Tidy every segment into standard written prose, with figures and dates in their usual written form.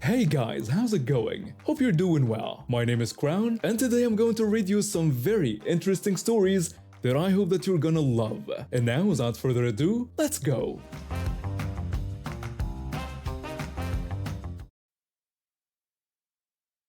Hey guys, how's it going? Hope you're doing well. My name is Crown, and today I'm going to read you some very interesting stories that I hope that you're gonna love. And now, without further ado, let's go!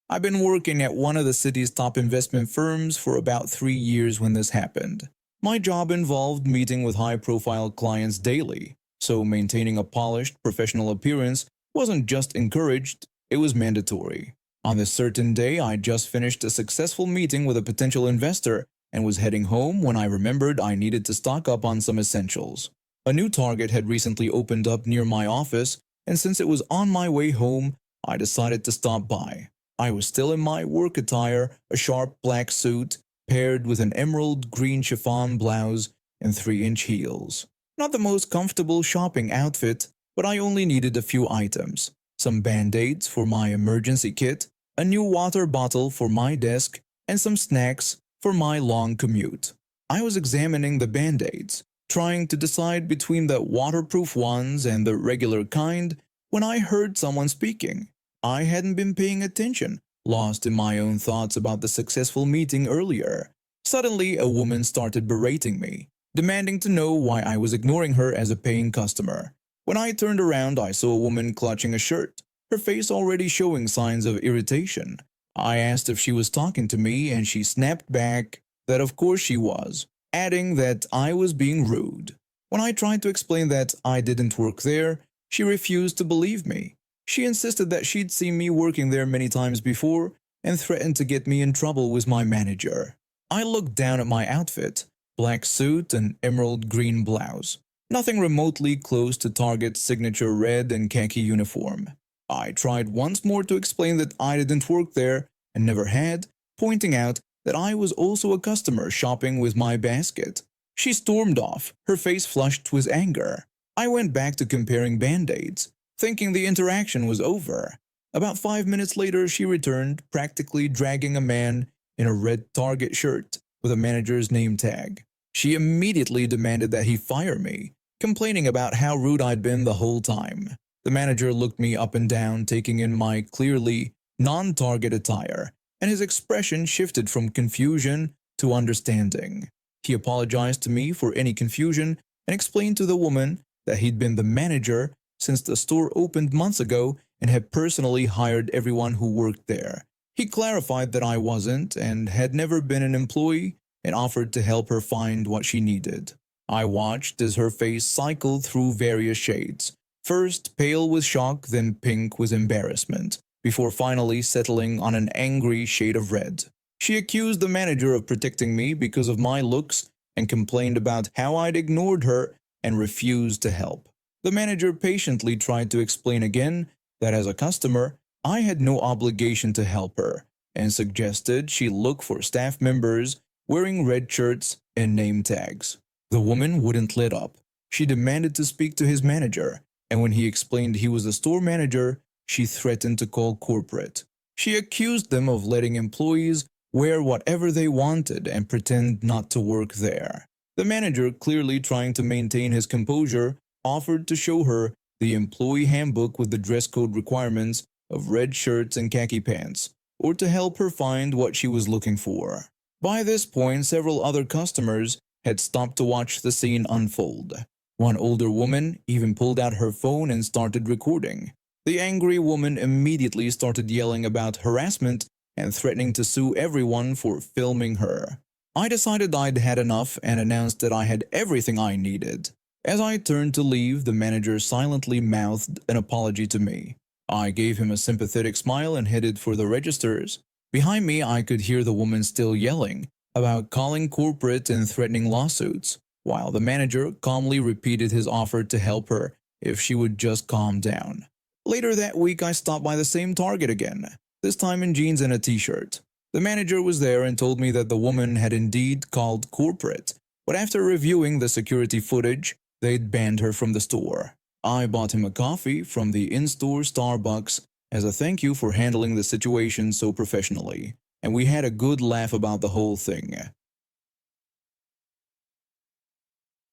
I've been working at one of the city's top investment firms for about 3 years when this happened. My job involved meeting with high-profile clients daily, so maintaining a polished, professional appearance wasn't just encouraged, it was mandatory. On this certain day, I just finished a successful meeting with a potential investor and was heading home when I remembered I needed to stock up on some essentials. A new Target had recently opened up near my office, and since it was on my way home, I decided to stop by. I was still in my work attire, a sharp black suit, paired with an emerald green chiffon blouse and 3-inch heels. Not the most comfortable shopping outfit, but I only needed a few items. Some band-aids for my emergency kit, a new water bottle for my desk, and some snacks for my long commute. I was examining the band-aids, trying to decide between the waterproof ones and the regular kind, when I heard someone speaking. I hadn't been paying attention, lost in my own thoughts about the successful meeting earlier. Suddenly, a woman started berating me, demanding to know why I was ignoring her as a paying customer. When I turned around, I saw a woman clutching a shirt, her face already showing signs of irritation. I asked if she was talking to me, and she snapped back that of course she was, adding that I was being rude. When I tried to explain that I didn't work there, she refused to believe me. She insisted that she'd seen me working there many times before and threatened to get me in trouble with my manager. I looked down at my outfit, black suit and emerald green blouse. Nothing remotely close to Target's signature red and khaki uniform. I tried once more to explain that I didn't work there and never had, pointing out that I was also a customer shopping with my basket. She stormed off, her face flushed with anger. I went back to comparing band-aids, thinking the interaction was over. About 5 minutes later, she returned, practically dragging a man in a red Target shirt with a manager's name tag. She immediately demanded that he fire me, complaining about how rude I'd been the whole time. The manager looked me up and down, taking in my clearly non-Target attire, and his expression shifted from confusion to understanding. He apologized to me for any confusion and explained to the woman that he'd been the manager since the store opened months ago and had personally hired everyone who worked there. He clarified that I wasn't and had never been an employee and offered to help her find what she needed. I watched as her face cycled through various shades, first pale with shock, then pink with embarrassment, before finally settling on an angry shade of red. She accused the manager of protecting me because of my looks and complained about how I'd ignored her and refused to help. The manager patiently tried to explain again that as a customer, I had no obligation to help her, and suggested she look for staff members wearing red shirts and name tags. The woman wouldn't let up. She demanded to speak to his manager, and when he explained he was the store manager, she threatened to call corporate. She accused them of letting employees wear whatever they wanted and pretend not to work there. The manager, clearly trying to maintain his composure, offered to show her the employee handbook with the dress code requirements of red shirts and khaki pants, or to help her find what she was looking for. By this point, several other customers had stopped to watch the scene unfold. One older woman even pulled out her phone and started recording. The angry woman immediately started yelling about harassment and threatening to sue everyone for filming her. I decided I'd had enough and announced that I had everything I needed. As I turned to leave, the manager silently mouthed an apology to me. I gave him a sympathetic smile and headed for the registers. Behind me, I could hear the woman still yelling about calling corporate and threatening lawsuits, while the manager calmly repeated his offer to help her if she would just calm down. Later that week, I stopped by the same Target again, this time in jeans and a t-shirt. The manager was there and told me that the woman had indeed called corporate, but after reviewing the security footage, they'd banned her from the store. I bought him a coffee from the in-store Starbucks as a thank you for handling the situation so professionally, and we had a good laugh about the whole thing.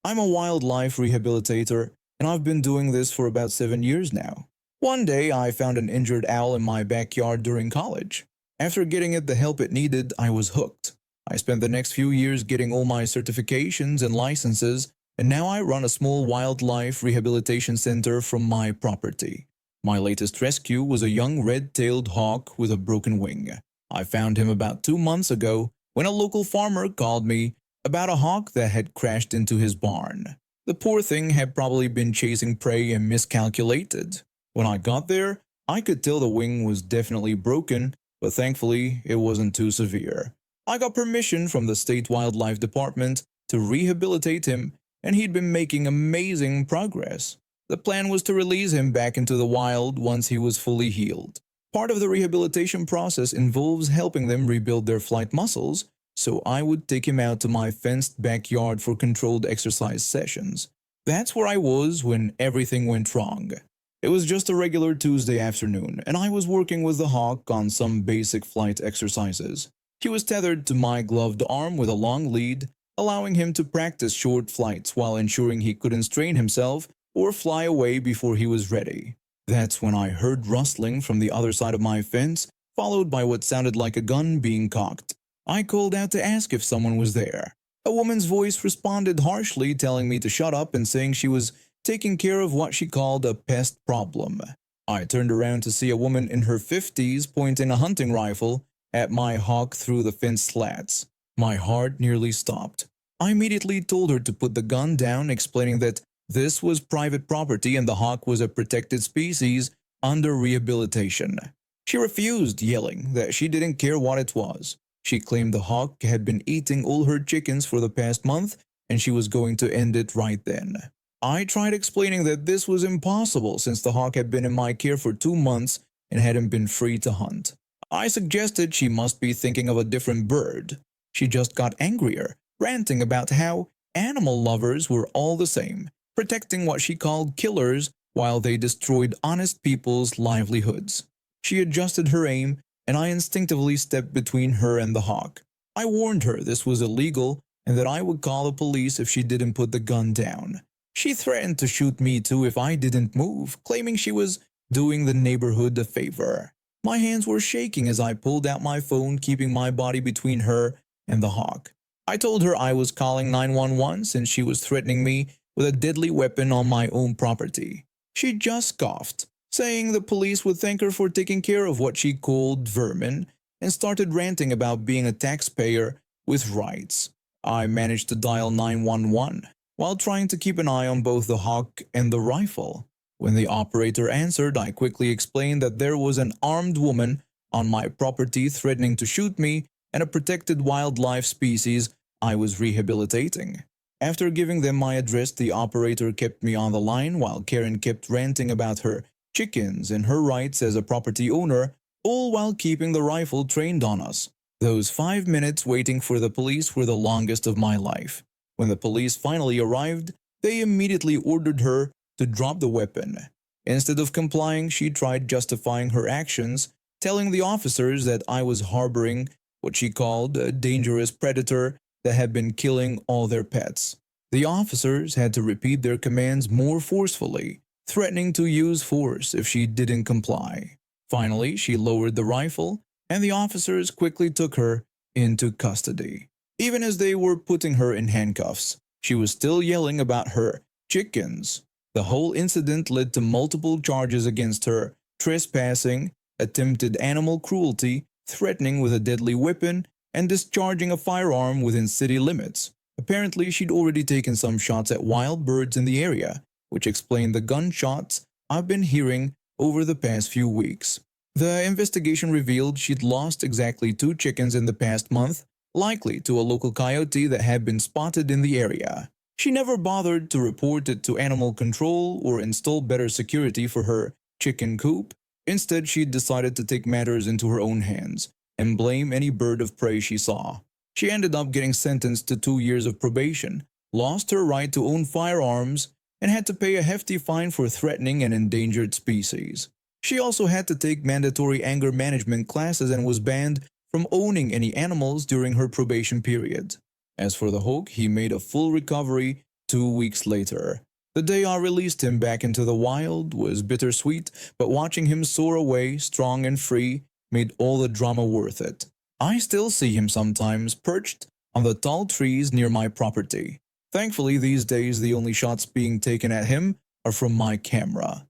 I'm a wildlife rehabilitator, and I've been doing this for about 7 years now. One day, I found an injured owl in my backyard during college. After getting it the help it needed, I was hooked. I spent the next few years getting all my certifications and licenses, and now I run a small wildlife rehabilitation center from my property. My latest rescue was a young red-tailed hawk with a broken wing. I found him about 2 months ago when a local farmer called me about a hawk that had crashed into his barn. The poor thing had probably been chasing prey and miscalculated. When I got there, I could tell the wing was definitely broken, but thankfully it wasn't too severe. I got permission from the state wildlife department to rehabilitate him, and he'd been making amazing progress. The plan was to release him back into the wild once he was fully healed. Part of the rehabilitation process involves helping them rebuild their flight muscles, so I would take him out to my fenced backyard for controlled exercise sessions. That's where I was when everything went wrong. It was just a regular Tuesday afternoon, and I was working with the hawk on some basic flight exercises. He was tethered to my gloved arm with a long lead, allowing him to practice short flights while ensuring he couldn't strain himself or fly away before he was ready. That's when I heard rustling from the other side of my fence, followed by what sounded like a gun being cocked. I called out to ask if someone was there. A woman's voice responded harshly, telling me to shut up and saying she was taking care of what she called a pest problem. I turned around to see a woman in her 50s pointing a hunting rifle at my hawk through the fence slats. My heart nearly stopped. I immediately told her to put the gun down, explaining that this was private property and the hawk was a protected species under rehabilitation. She refused, yelling that she didn't care what it was. She claimed the hawk had been eating all her chickens for the past month and she was going to end it right then. I tried explaining that this was impossible since the hawk had been in my care for 2 months and hadn't been free to hunt. I suggested she must be thinking of a different bird. She just got angrier, ranting about how animal lovers were all the same, protecting what she called killers while they destroyed honest people's livelihoods. She adjusted her aim, and I instinctively stepped between her and the hawk. I warned her this was illegal and that I would call the police if she didn't put the gun down. She threatened to shoot me too if I didn't move, claiming she was doing the neighborhood a favor. My hands were shaking as I pulled out my phone, keeping my body between her and the hawk. I told her I was calling 911 since she was threatening me with a deadly weapon on my own property. She just scoffed, saying the police would thank her for taking care of what she called vermin, and started ranting about being a taxpayer with rights. I managed to dial 911 while trying to keep an eye on both the hawk and the rifle. When the operator answered, I quickly explained that there was an armed woman on my property threatening to shoot me and a protected wildlife species I was rehabilitating. After giving them my address, the operator kept me on the line while Karen kept ranting about her chickens and her rights as a property owner, all while keeping the rifle trained on us. Those 5 minutes waiting for the police were the longest of my life. When the police finally arrived, they immediately ordered her to drop the weapon. Instead of complying, she tried justifying her actions, telling the officers that I was harboring what she called a dangerous predator that had been killing all their pets. The officers had to repeat their commands more forcefully, threatening to use force if she didn't comply. Finally, she lowered the rifle, and the officers quickly took her into custody. Even as they were putting her in handcuffs, she was still yelling about her chickens. The whole incident led to multiple charges against her: trespassing, attempted animal cruelty, threatening with a deadly weapon, and discharging a firearm within city limits. Apparently, she'd already taken some shots at wild birds in the area, which explained the gunshots I've been hearing over the past few weeks. The investigation revealed she'd lost exactly 2 chickens in the past month, likely to a local coyote that had been spotted in the area. She never bothered to report it to animal control or install better security for her chicken coop. Instead, she decided to take matters into her own hands and blame any bird of prey she saw. She ended up getting sentenced to 2 years of probation, lost her right to own firearms, and had to pay a hefty fine for threatening an endangered species. She also had to take mandatory anger management classes and was banned from owning any animals during her probation period. As for the hawk, he made a full recovery 2 weeks later. The day I released him back into the wild was bittersweet, but watching him soar away, strong and free, made all the drama worth it. I still see him sometimes perched on the tall trees near my property. Thankfully, these days the only shots being taken at him are from my camera.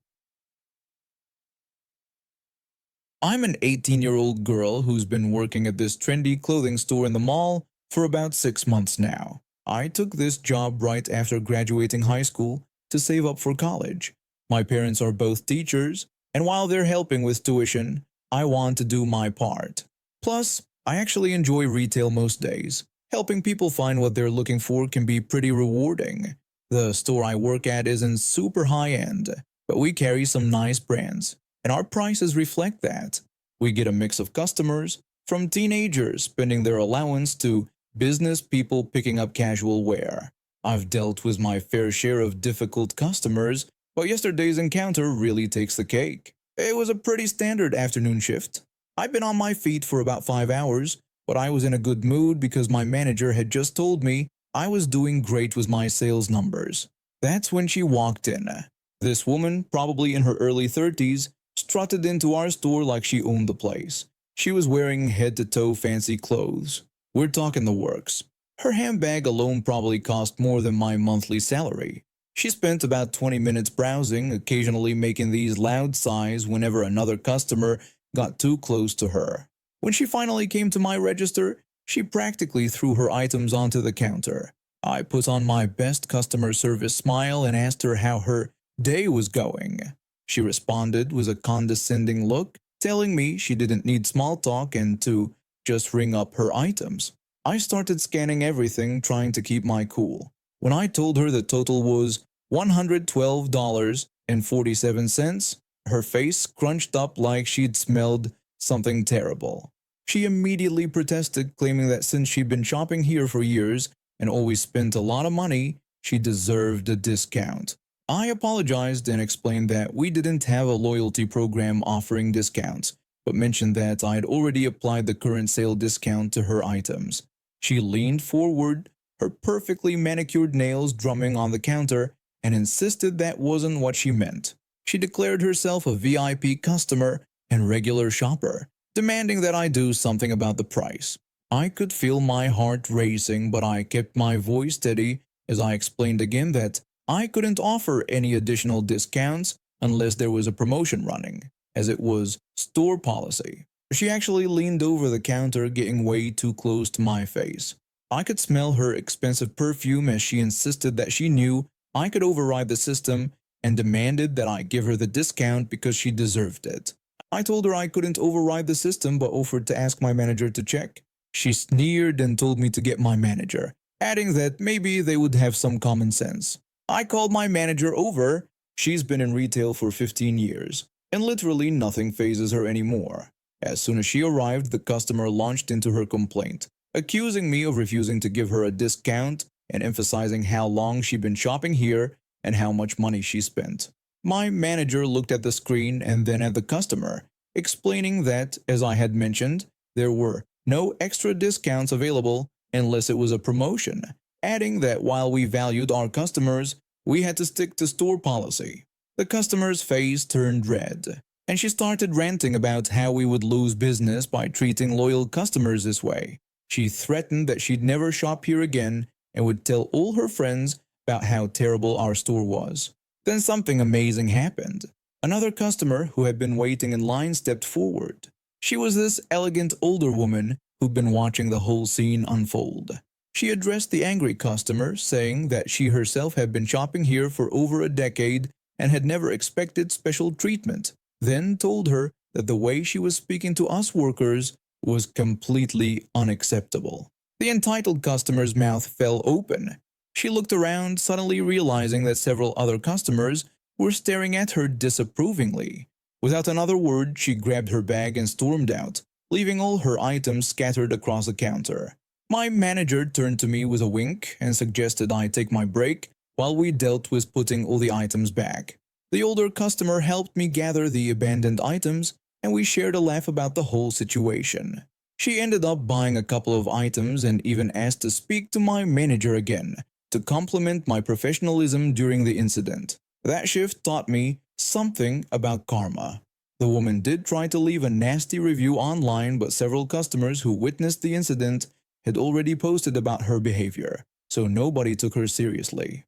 I'm an 18-year-old girl who's been working at this trendy clothing store in the mall for about 6 months now. I took this job right after graduating high school to save up for college. My parents are both teachers, and while they're helping with tuition, I want to do my part. Plus, I actually enjoy retail most days. Helping people find what they're looking for can be pretty rewarding. The store I work at isn't super high-end, but we carry some nice brands, and our prices reflect that. We get a mix of customers, from teenagers spending their allowance to business people picking up casual wear. I've dealt with my fair share of difficult customers, but yesterday's encounter really takes the cake. It was a pretty standard afternoon shift. I've been on my feet for about 5 hours, but I was in a good mood because my manager had just told me I was doing great with my sales numbers. That's when she walked in. This woman, probably in her early 30s, strutted into our store like she owned the place. She was wearing head-to-toe fancy clothes. We're talking the works. Her handbag alone probably cost more than my monthly salary. She spent about 20 minutes browsing, occasionally making these loud sighs whenever another customer got too close to her. When she finally came to my register, she practically threw her items onto the counter. I put on my best customer service smile and asked her how her day was going. She responded with a condescending look, telling me she didn't need small talk and to just ring up her items. I started scanning everything, trying to keep my cool. When I told her the total was $112.47, her face scrunched up like she'd smelled something terrible. She immediately protested, claiming that since she'd been shopping here for years and always spent a lot of money, she deserved a discount. I apologized and explained that we didn't have a loyalty program offering discounts, but mentioned that I'd already applied the current sale discount to her items. She leaned forward, her perfectly manicured nails drumming on the counter, and insisted that wasn't what she meant. She declared herself a VIP customer and regular shopper, demanding that I do something about the price. I could feel my heart racing, but I kept my voice steady as I explained again that I couldn't offer any additional discounts unless there was a promotion running, as it was store policy. She actually leaned over the counter, getting way too close to my face. I could smell her expensive perfume as she insisted that she knew I could override the system and demanded that I give her the discount because she deserved it. I told her I couldn't override the system but offered to ask my manager to check. She sneered and told me to get my manager, adding that maybe they would have some common sense. I called my manager over. She's been in retail for 15 years, and literally nothing phases her anymore. As soon as she arrived, the customer launched into her complaint, accusing me of refusing to give her a discount and emphasizing how long she'd been shopping here and how much money she spent. My manager looked at the screen and then at the customer, explaining that, as I had mentioned, there were no extra discounts available unless it was a promotion, adding that while we valued our customers, we had to stick to store policy. The customer's face turned red, and she started ranting about how we would lose business by treating loyal customers this way. She threatened that she'd never shop here again and would tell all her friends about how terrible our store was. Then something amazing happened. Another customer who had been waiting in line stepped forward. She was this elegant older woman who'd been watching the whole scene unfold. She addressed the angry customer, saying that she herself had been shopping here for over a decade and had never expected special treatment, then told her that the way she was speaking to us workers was completely unacceptable. The entitled customer's mouth fell open. She looked around, suddenly realizing that several other customers were staring at her disapprovingly. Without another word, she grabbed her bag and stormed out, leaving all her items scattered across the counter. My manager turned to me with a wink and suggested I take my break while we dealt with putting all the items back. The older customer helped me gather the abandoned items, and we shared a laugh about the whole situation. She ended up buying a couple of items and even asked to speak to my manager again, to compliment my professionalism during the incident. That shift taught me something about karma. The woman did try to leave a nasty review online, but several customers who witnessed the incident had already posted about her behavior, so nobody took her seriously.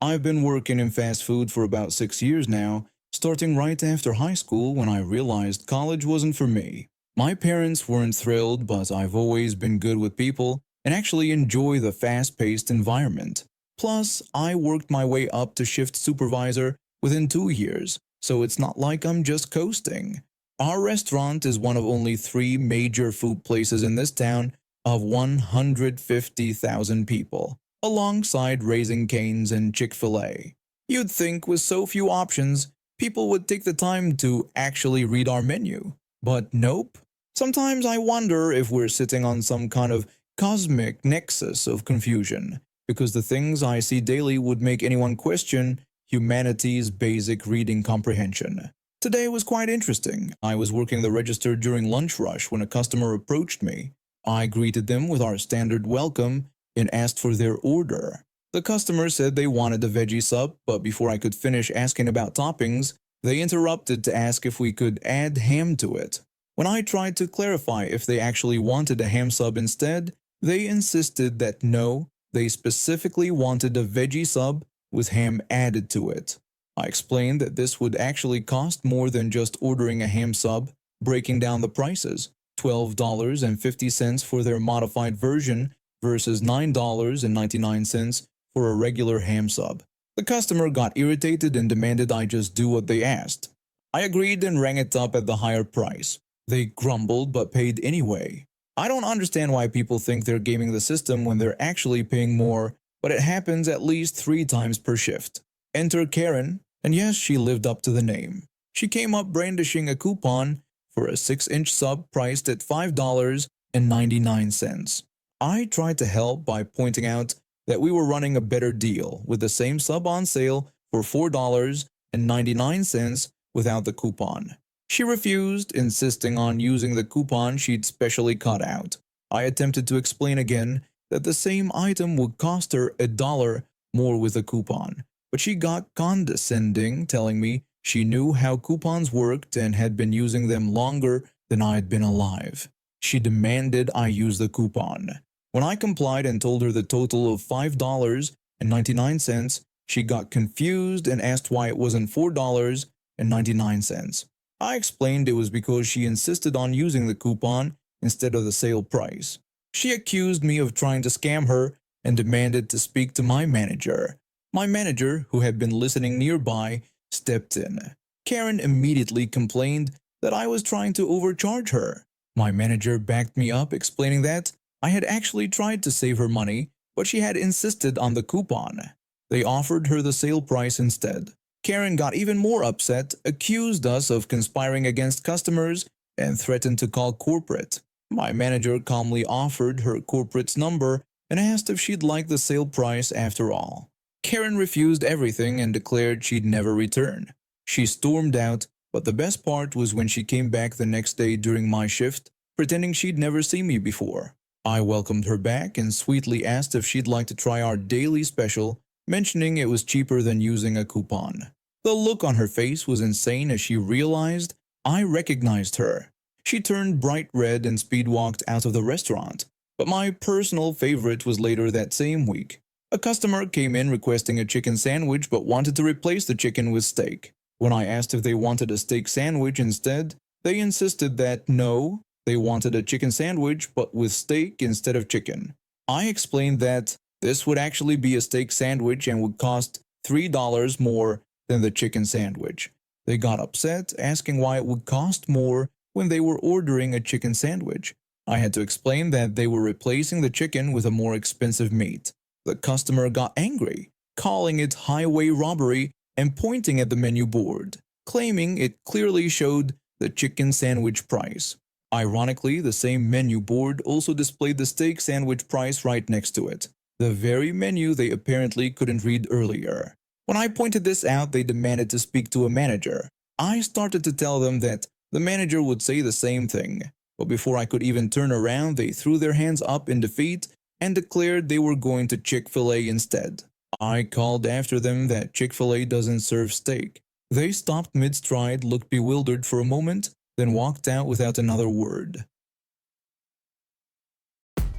I've been working in fast food for about 6 years now, starting right after high school when I realized college wasn't for me. My parents weren't thrilled, but I've always been good with people and actually enjoy the fast-paced environment. Plus, I worked my way up to shift supervisor within 2 years, so it's not like I'm just coasting. Our restaurant is one of only 3 major food places in this town of 150,000 people, alongside Raising Cane's and Chick-fil-A. You'd think with so few options, people would take the time to actually read our menu. But nope. Sometimes I wonder if we're sitting on some kind of cosmic nexus of confusion, because the things I see daily would make anyone question humanity's basic reading comprehension. Today was quite interesting. I was working the register during lunch rush when a customer approached me. I greeted them with our standard welcome and asked for their order. The customer said they wanted a veggie sub, but before I could finish asking about toppings, they interrupted to ask if we could add ham to it. When I tried to clarify if they actually wanted a ham sub instead, they insisted that no, they specifically wanted a veggie sub with ham added to it. I explained that this would actually cost more than just ordering a ham sub, breaking down the prices, $12.50 for their modified version versus $9.99 for a regular ham sub. The customer got irritated and demanded I just do what they asked. I agreed and rang it up at the higher price. They grumbled but paid anyway. I don't understand why people think they're gaming the system when they're actually paying more, but it happens at least 3 times per shift. Enter Karen, and yes, she lived up to the name. She came up brandishing a coupon for a 6-inch sub priced at $5.99. I tried to help by pointing out that we were running a better deal with the same sub on sale for $4.99 without the coupon. She refused, insisting on using the coupon she'd specially cut out. I attempted to explain again that the same item would cost her $1 more with a coupon, but she got condescending, telling me she knew how coupons worked and had been using them longer than I had been alive. She demanded I use the coupon. When I complied and told her the total of $5.99, she got confused and asked why it wasn't $4.99. I explained it was because she insisted on using the coupon instead of the sale price. She accused me of trying to scam her and demanded to speak to my manager. My manager, who had been listening nearby, stepped in. Karen immediately complained that I was trying to overcharge her. My manager backed me up, explaining that I had actually tried to save her money, but she had insisted on the coupon. They offered her the sale price instead. Karen got even more upset, accused us of conspiring against customers, and threatened to call corporate. My manager calmly offered her corporate's number and asked if she'd like the sale price after all. Karen refused everything and declared she'd never return. She stormed out, but the best part was when she came back the next day during my shift, pretending she'd never seen me before. I welcomed her back and sweetly asked if she'd like to try our daily special, mentioning it was cheaper than using a coupon. The look on her face was insane as she realized I recognized her. She turned bright red and speed-walked out of the restaurant. But my personal favorite was later that same week. A customer came in requesting a chicken sandwich but wanted to replace the chicken with steak. When I asked if they wanted a steak sandwich instead, they insisted that no, they wanted a chicken sandwich but with steak instead of chicken. I explained that this would actually be a steak sandwich and would cost $3 more than the chicken sandwich. They got upset, asking why it would cost more when they were ordering a chicken sandwich. I had to explain that they were replacing the chicken with a more expensive meat. The customer got angry, calling it highway robbery and pointing at the menu board, claiming it clearly showed the chicken sandwich price. Ironically, the same menu board also displayed the steak sandwich price right next to it, the very menu they apparently couldn't read earlier. When I pointed this out, they demanded to speak to a manager. I started to tell them that the manager would say the same thing, but before I could even turn around, they threw their hands up in defeat and declared they were going to Chick-fil-A instead. I called after them that Chick-fil-A doesn't serve steak. They stopped mid-stride, looked bewildered for a moment, then walked out without another word.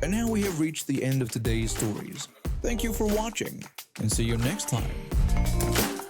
And now we have reached the end of today's stories. Thank you for watching, and see you next time.